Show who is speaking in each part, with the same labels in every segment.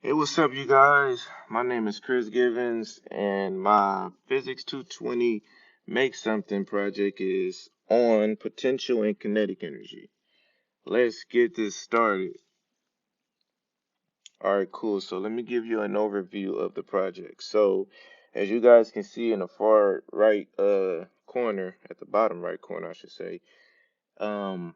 Speaker 1: Hey, what's up, you guys? My name is Chris Givens, and my Physics 220 Make Something project is on potential and kinetic energy. Let's get this started. All right, cool. So let me give you an overview of the project. So, as you guys can see in the far right corner, at the bottom right corner, I should say, um,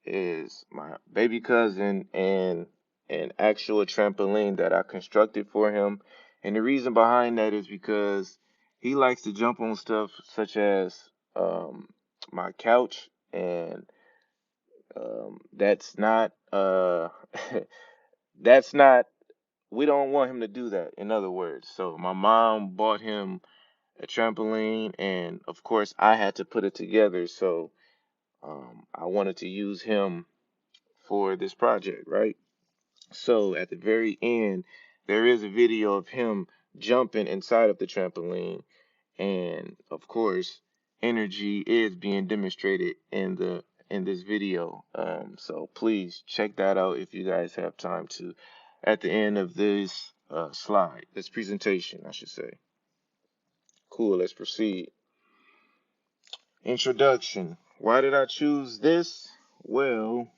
Speaker 1: is my baby cousin and an actual trampoline that I constructed for him. And the reason behind that is because he likes to jump on stuff such as um, my couch, and that's not that's not we don't want him to do that. In other words, so my mom bought him a trampoline, and of course I had to put it together. So I wanted to use him for this project, right? So at the very end, there is a video of him jumping inside of the trampoline, and of course, energy is being demonstrated in this video. So please check that out if you guys have time to. At the end of this this presentation, I should say. Cool. Let's proceed. Introduction. Why did I choose this? Well,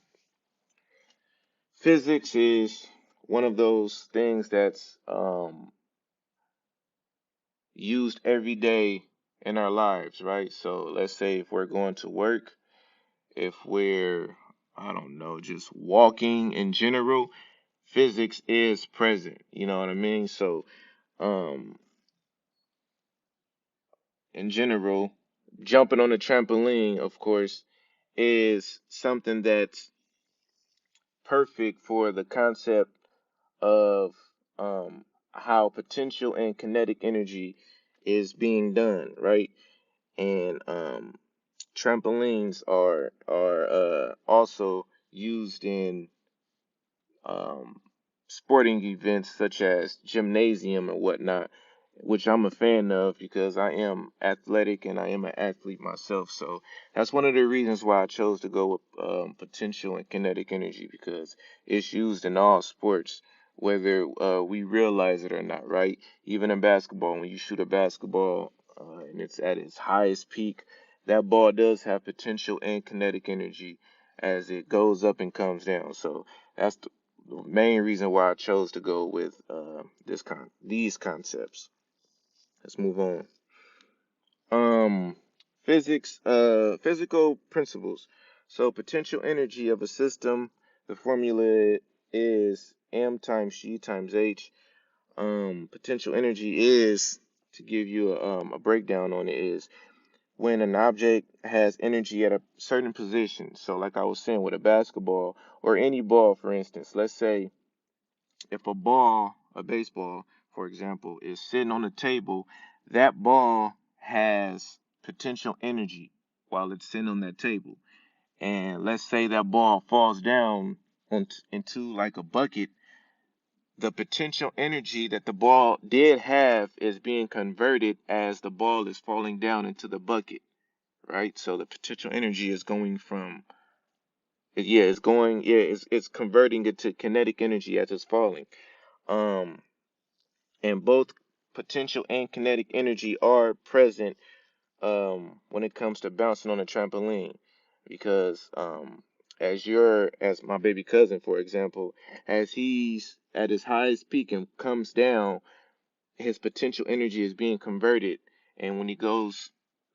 Speaker 1: physics is one of those things that's used every day in our lives, right? So let's say if we're going to work, if we're, I don't know, just walking in general, physics is present. You know what I mean? So, um, in general, jumping on a trampoline, of course, is something that's perfect for the concept of how potential and kinetic energy is being done, right? And trampolines are also used in um, sporting events such as gymnasium and whatnot, which I'm a fan of because I am athletic and I am an athlete myself. So that's one of the reasons why I chose to go with potential and kinetic energy, because it's used in all sports, whether we realize it or not, right? Even in basketball, when you shoot a basketball and it's at its highest peak, that ball does have potential and kinetic energy as it goes up and comes down. So that's the main reason why I chose to go with these concepts. Let's move on. Um, physical principles. So potential energy of a system. The formula is m times g times h. Potential energy is, to give you a breakdown on it, is when an object has energy at a certain position. So, like I was saying, with a basketball or any ball, for instance, let's say if a baseball, for example, is sitting on the table, that ball has potential energy while it's sitting on that table. And let's say that ball falls down into like a bucket, the potential energy that the ball did have is being converted as the ball is falling down into the bucket, right? So the potential energy is going from, it's converting it to kinetic energy as it's falling. Um, and both potential and kinetic energy are present when it comes to bouncing on a trampoline, because as my baby cousin, for example, as he's at his highest peak and comes down, his potential energy is being converted, and when he goes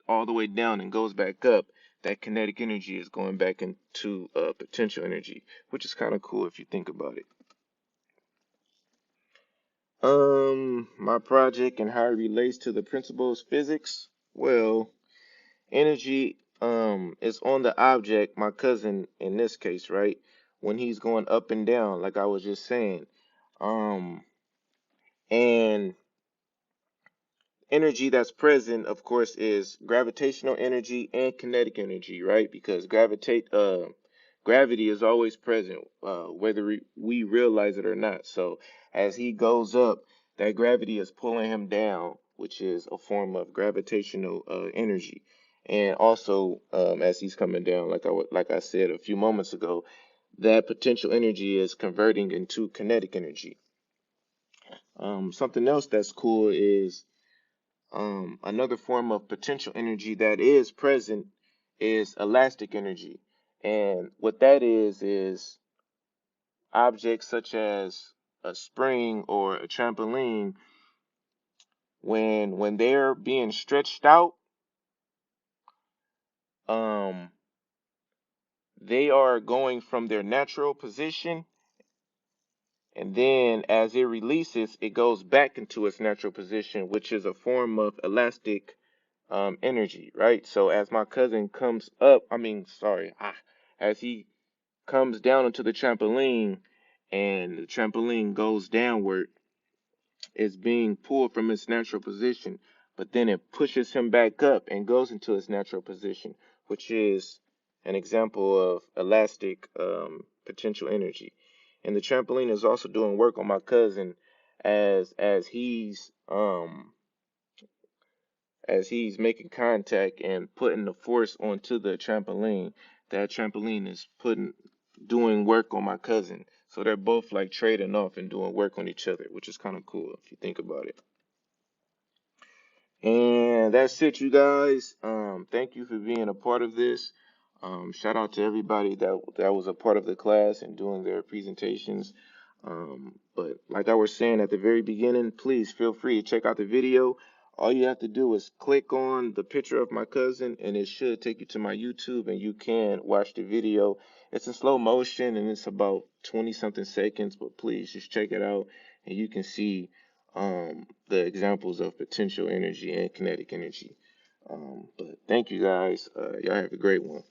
Speaker 1: all the way down and goes back up, that kinetic energy is going back into potential energy, which is kind of cool if you think about it. My project and how it relates to the principles of physics. Well, energy is on the object, my cousin in this case, right? When he's going up and down, like I was just saying. Um, and energy that's present, of course, is gravitational energy and kinetic energy, right? Because gravity is always present, whether we realize it or not. So as he goes up, that gravity is pulling him down, which is a form of gravitational energy. And also, as he's coming down, like I said a few moments ago, that potential energy is converting into kinetic energy. Something else that's cool is another form of potential energy that is present is elastic energy. And what that is objects such as a spring or a trampoline, when they're being stretched out, um, they are going from their natural position, and then as it releases, it goes back into its natural position, which is a form of elastic energy, right? So as my cousin comes up, as he comes down into the trampoline and the trampoline goes downward, it's being pulled from its natural position, but then it pushes him back up and goes into its natural position, which is an example of elastic potential energy. And the trampoline is also doing work on my cousin as he's making contact and putting the force onto the trampoline. That trampoline is doing work on my cousin. So they're both like trading off and doing work on each other, which is kind of cool if you think about it. And that's it, you guys. Thank you for being a part of this. Shout out to everybody that was a part of the class and doing their presentations. But like I was saying at the very beginning, please feel free to check out the video. All you have to do is click on the picture of my cousin, and it should take you to my YouTube, and you can watch the video. It's in slow motion, and it's about 20 something seconds. But please just check it out, and you can see the examples of potential energy and kinetic energy. But thank you guys. Y'all have a great one.